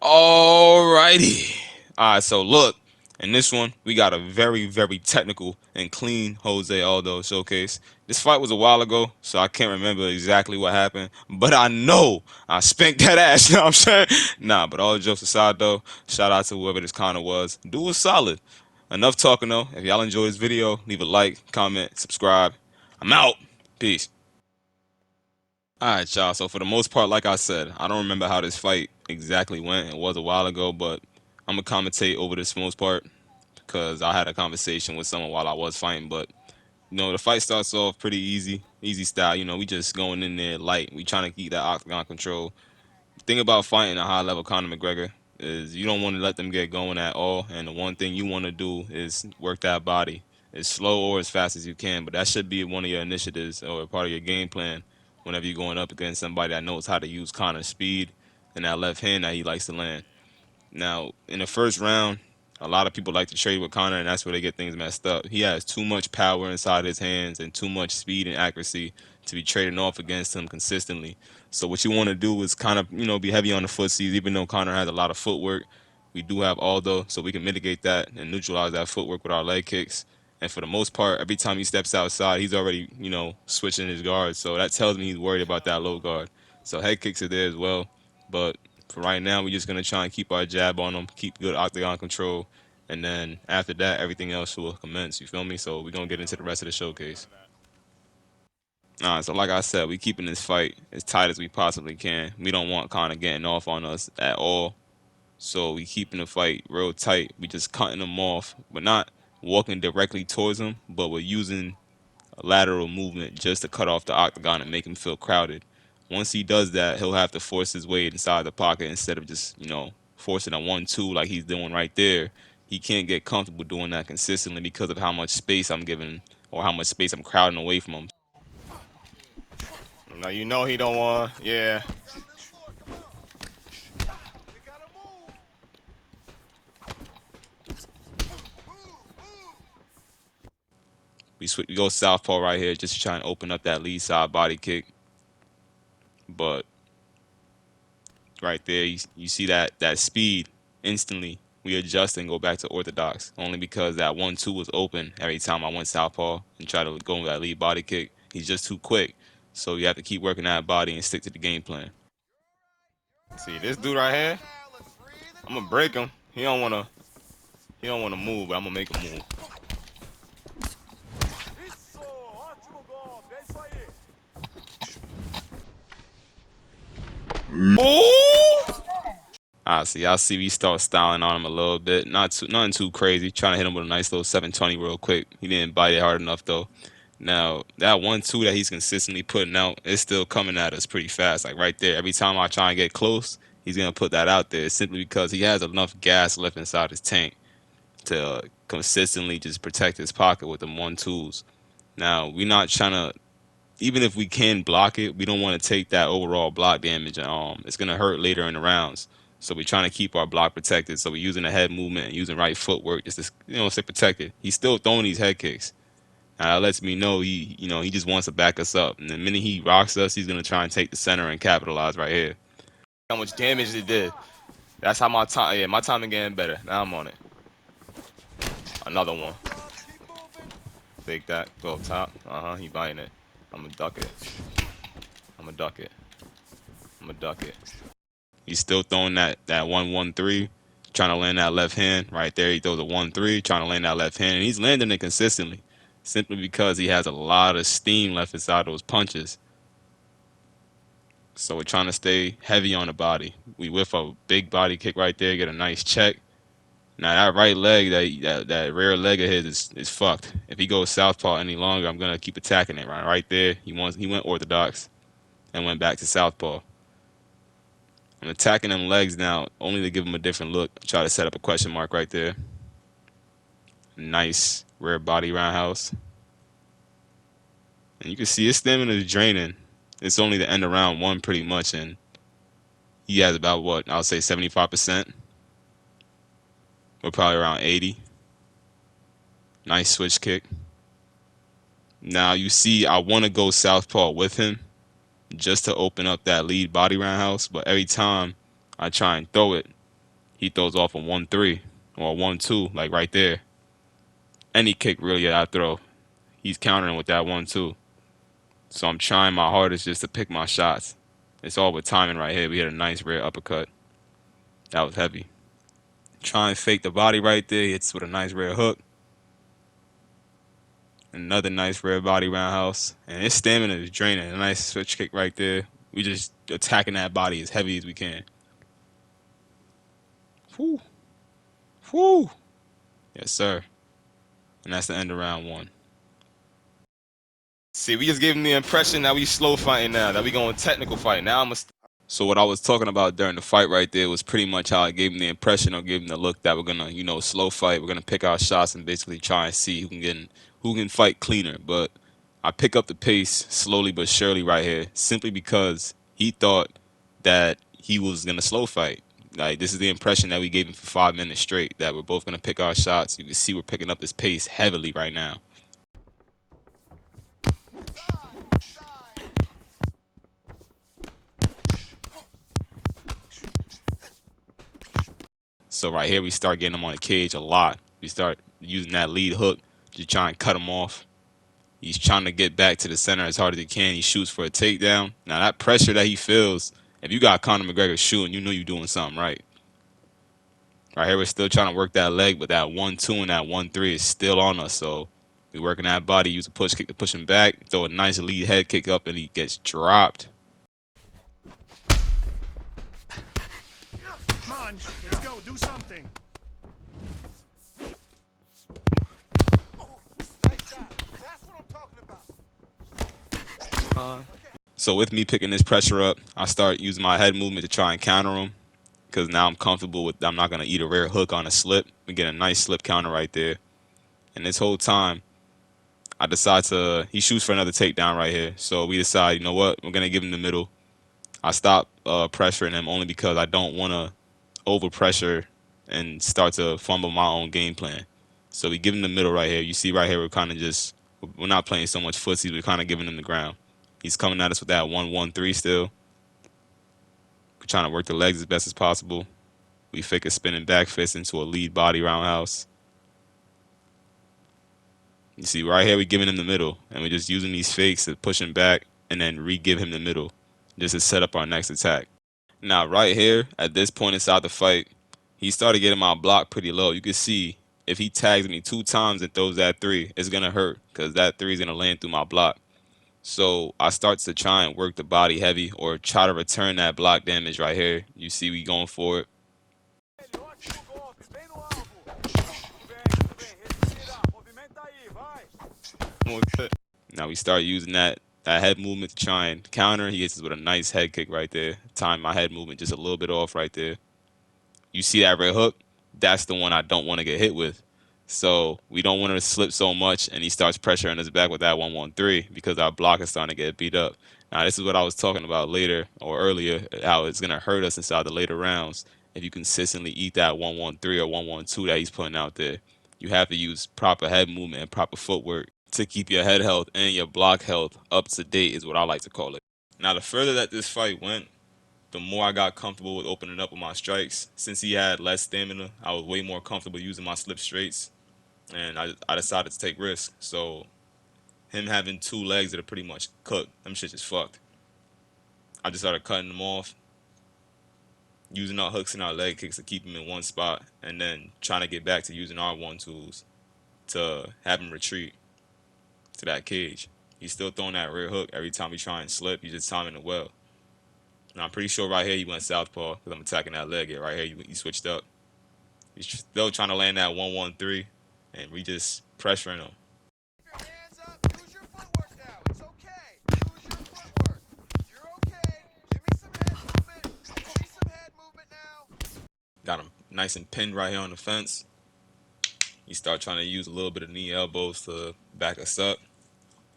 Alrighty. Alright, so look, in this one, we got a very, very technical and clean Jose Aldo showcase. This fight was a while ago, so I can't remember exactly what happened, but I know I spanked that ass, you know what I'm saying? Nah, but all jokes aside though, shout out to whoever this Connor was. Dude was solid. Enough talking though. If y'all enjoyed this video, leave a like, comment, subscribe. I'm out. Peace. Alright, y'all. So for the most part, like I said, I don't remember how this fight exactly went. It was a while ago, but I'm gonna commentate over this most part because I had a conversation with someone while I was fighting. But the fight starts off pretty easy, easy style. We just going in there light. We trying to keep that octagon control. The thing about fighting a high level Conor McGregor is you don't want to let them get going at all. And the one thing you want to do is work that body as slow or as fast as you can. But that should be one of your initiatives or a part of your game plan whenever you're going up against somebody that knows how to use Conor's speed and that left hand that he likes to land. Now, in the first round, a lot of people like to trade with Conor, and that's where they get things messed up. He has too much power inside his hands and too much speed and accuracy to be trading off against him consistently. So what you want to do is kind of, be heavy on the footsies, even though Conor has a lot of footwork. We do have Aldo, so we can mitigate that and neutralize that footwork with our leg kicks. And for the most part, every time he steps outside, he's already, switching his guard. So that tells me he's worried about that low guard. So head kicks are there as well. But for right now, we're just gonna try and keep our jab on him, keep good octagon control, and then after that, everything else will commence. You feel me? So we're gonna get into the rest of the showcase. So like I said, we keeping this fight as tight as we possibly can. We don't want Conor getting off on us at all. So we keeping the fight real tight. We just cutting him off, but not walking directly towards him, but we're using a lateral movement just to cut off the octagon and make him feel crowded. Once he does that, he'll have to force his way inside the pocket instead of just, forcing a 1-2 like he's doing right there. He can't get comfortable doing that consistently because of how much space I'm giving or how much space I'm crowding away from him. Now he don't want, yeah. We go southpaw right here just to try and open up that lead side body kick. But right there, you see that speed instantly. We adjust and go back to orthodox only because that 1-2 was open every time I went southpaw and try to go with that lead body kick. He's just too quick. So you have to keep working that body and stick to the game plan. See this dude right here? I'm gonna break him. He don't wanna move, but I'm gonna make him move. Oh! Y'all see we start styling on him a little bit. Nothing too crazy. Trying to hit him with a nice little 720 real quick. He didn't bite it hard enough though. Now that 1-2 that he's consistently putting out is still coming at us pretty fast. Like right there, every time I try and get close, he's gonna put that out there simply because he has enough gas left inside his tank to consistently just protect his pocket with them 1-2s. Now we're not trying to. Even if we can block it, we don't want to take that overall block damage. It's gonna hurt later in the rounds. So we're trying to keep our block protected. So we're using the head movement and using right footwork just to stay protected. He's still throwing these head kicks. That lets me know he just wants to back us up. And the minute he rocks us, he's gonna try and take the center and capitalize right here. How much damage it did. That's how my timing getting better. Now I'm on it. Another one. Take that. Go up top. He biting it. I'm gonna duck it. I'm gonna duck it. I'm gonna duck it. He's still throwing that 1-1-3, trying to land that left hand. Right there, he throws a 1-3, trying to land that left hand. And he's landing it consistently, simply because he has a lot of steam left inside those punches. So we're trying to stay heavy on the body. We whiff a big body kick right there, get a nice check. Now that right leg, that rear leg of his is fucked. If he goes southpaw any longer, I'm gonna keep attacking it. Right there, he went orthodox and went back to southpaw. I'm attacking them legs now, only to give him a different look. Try to set up a question mark right there. Nice rear body roundhouse. And you can see his stamina is draining. It's only the end of round one pretty much, and he has about what I'll say 75%. We're probably around 80. Nice switch kick. Now you see I want to go southpaw with him just to open up that lead body roundhouse, but every time I try and throw it, he throws off a 1-3 or a 1-2, like right there. Any kick really that I throw, he's countering with that 1-2. So I'm trying my hardest just to pick my shots. It's all with timing right here. We had a nice rear uppercut. That was heavy. Try and fake the body right there. Hits with a nice rear hook. Another nice rear body roundhouse. And his stamina is draining. A nice switch kick right there. We just attacking that body as heavy as we can. Whoo. Whoo. Yes, sir. And that's the end of round 1. See, we just gave him the impression that we slow fighting now, that we going technical fight. Now I'm a. So what I was talking about during the fight right there was pretty much how I gave him the impression or gave him the look that we're gonna, slow fight. We're gonna pick our shots and basically try and see who can fight cleaner. But I pick up the pace slowly but surely right here, simply because he thought that he was gonna slow fight. Like, this is the impression that we gave him for 5 minutes straight, that we're both gonna pick our shots. You can see we're picking up this pace heavily right now. So right here, we start getting him on the cage a lot. We start using that lead hook to try and cut him off. He's trying to get back to the center as hard as he can. He shoots for a takedown. Now, that pressure that he feels, if you got Conor McGregor shooting, you know you're doing something right. Right here, we're still trying to work that leg, but that 1-2 and that 1-3 is still on us. So we're working that body, use a push kick to push him back, throw a nice lead head kick up, and he gets dropped. Come on, let's go, do something. That's what I'm talking about. So with me picking this pressure up, I start using my head movement to try and counter him, because now I'm comfortable with, I'm not going to eat a rear hook on a slip. We get a nice slip counter right there. And this whole time, I decide he shoots for another takedown right here. So we decide, you know what, we're going to give him the middle. I stop pressuring him only because I don't want to over pressure and start to fumble my own game plan. So we give him the middle right here. You see right here, we're not playing so much footsie, we're kind of giving him the ground. He's coming at us with that 1-1-3 still. We're trying to work the legs as best as possible. We fake a spinning back fist into a lead body roundhouse. You see right here, we're giving him the middle, and we're just using these fakes to push him back and then re-give him the middle just to set up our next attack. Now, right here, at this point inside the fight, he started getting my block pretty low. You can see if he tags me 2 times and throws that 3, it's going to hurt because that 3 is going to land through my block. So I start to try and work the body heavy or try to return that block damage right here. You see we going for it. Now we start using that head movement to try and counter. He hits us with a nice head kick right there. Time my head movement just a little bit off right there. You see that red hook? That's the one I don't want to get hit with. So we don't want to slip so much, and he starts pressuring us back with that 1-1-3 because our block is starting to get beat up. Now, this is what I was talking about later or earlier, how it's going to hurt us inside the later rounds if you consistently eat that 1-1-3 or 1-1-2 that he's putting out there. You have to use proper head movement and proper footwork to keep your head health and your block health up to date is what I like to call it. Now, the further that this fight went, the more I got comfortable with opening up with my strikes. Since he had less stamina, I was way more comfortable using my slip straights, and I decided to take risks. So him having 2 legs that are pretty much cooked, them shit just fucked. I just started cutting them off, using our hooks and our leg kicks to keep him in one spot, and then trying to get back to using our 1-2s to have him retreat to that cage. He's still throwing that rear hook every time he try and slip. He's just timing it well. Now, I'm pretty sure right here he went southpaw because I'm attacking that leg. Yeah, right here he switched up. He's still trying to land that 1-1-3, and we just pressuring him. Keep your hands up, use your footwork now. It's okay. Use your footwork. You're okay. Give me some head movement. Give me some head movement now. Got him nice and pinned right here on the fence. He start trying to use a little bit of knee elbows to back us up.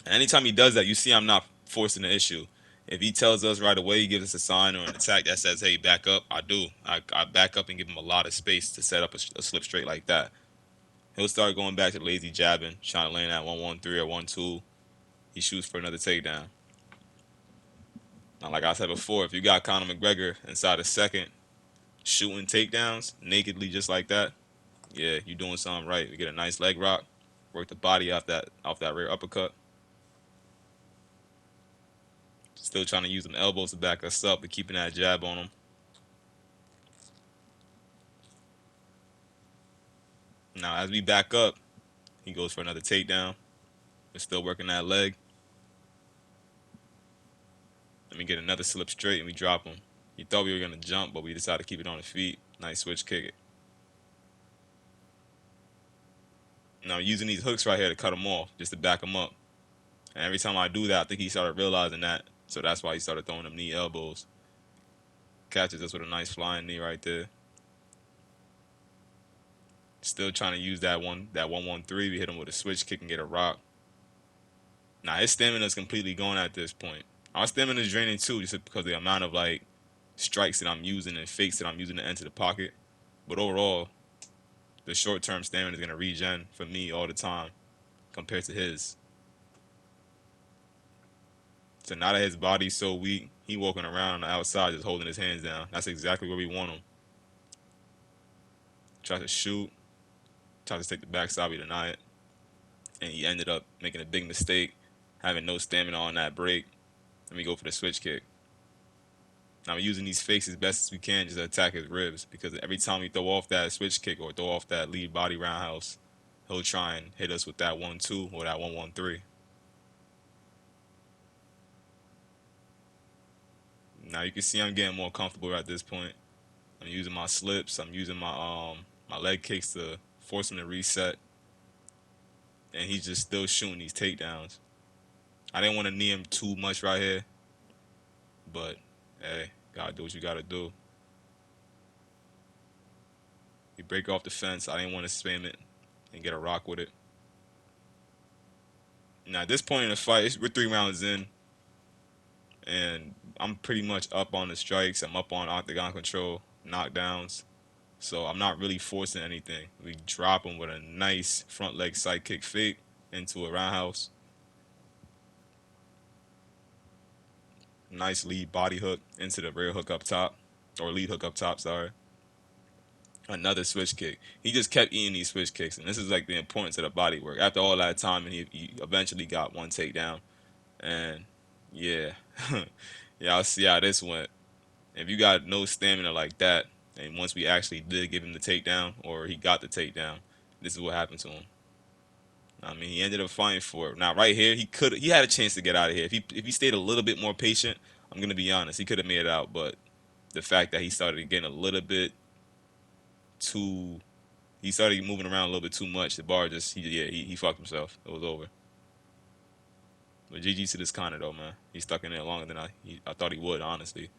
And anytime he does that, you see I'm not forcing the issue. If he tells us right away, he gives us a sign or an attack that says, hey, back up, I do. I back up and give him a lot of space to set up a slip straight like that. He'll start going back to lazy jabbing, trying to land that 1-1-3 or 1-2. He shoots for another takedown. Now, like I said before, if you got Conor McGregor inside a second, shooting takedowns nakedly just like that, yeah, you doing something right. We get a nice leg rock, work the body off that rear uppercut. Still trying to use them elbows to back us up, but keeping that jab on him. Now as we back up, he goes for another takedown. We're still working that leg. Let me get another slip straight and we drop him. He thought we were gonna jump, but we decided to keep it on the feet. Nice switch kick it. Now using these hooks right here to cut him off, just to back him up. And every time I do that, I think he started realizing that. So that's why he started throwing them knee elbows. Catches us with a nice flying knee right there. Still trying to use that 1-1-3. We hit him with a switch kick and get a rock. Now his stamina is completely gone at this point. Our stamina is draining too, just because of the amount of like strikes that I'm using and fakes that I'm using to enter the pocket. But overall, the short-term stamina is gonna regen for me all the time compared to his. So now that his body's so weak, he walking around on the outside just holding his hands down. That's exactly where we want him. Tries to shoot, tries to take the backside, we deny it. And he ended up making a big mistake, having no stamina on that break. And we go for the switch kick. Now we're using these fakes as best as we can just to attack his ribs, because every time we throw off that switch kick or throw off that lead body roundhouse, he'll try and hit us with that 1-2 or that 1-1-3. Now you can see I'm getting more comfortable at this point. I'm using my slips. I'm using my leg kicks to force him to reset, and he's just still shooting these takedowns. I didn't want to knee him too much right here, but hey, gotta do what you gotta do. You break off the fence. I didn't want to spam it and get a rock with it. Now at this point in the fight, we're 3 rounds in, and I'm pretty much up on the strikes. I'm up on octagon control, knockdowns. So I'm not really forcing anything. We drop him with a nice front leg side kick fake into a roundhouse. Nice lead body hook into the rear hook up top, or lead hook up top, sorry. Another switch kick. He just kept eating these switch kicks, and this is like the importance of the body work. After all that time, and he eventually got one takedown. And yeah, yeah, I'll see how this went. If you got no stamina like that, and once we actually did give him the takedown, or he got the takedown, this is what happened to him. I mean, he ended up fighting for it. Now, right here, he had a chance to get out of here. If he stayed a little bit more patient, I'm gonna be honest, he could have made it out. But the fact that he started getting a little bit too, he started moving around a little bit too much. The bar just, he fucked himself. It was over. But GG to this Connor though, man. He stuck in there longer than I thought he would, honestly.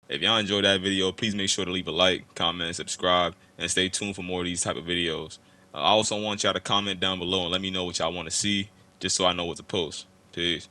If y'all enjoyed that video, please make sure to leave a like, comment, and subscribe, and stay tuned for more of these type of videos. I also want y'all to comment down below and let me know what y'all want to see, just so I know what to post. Peace.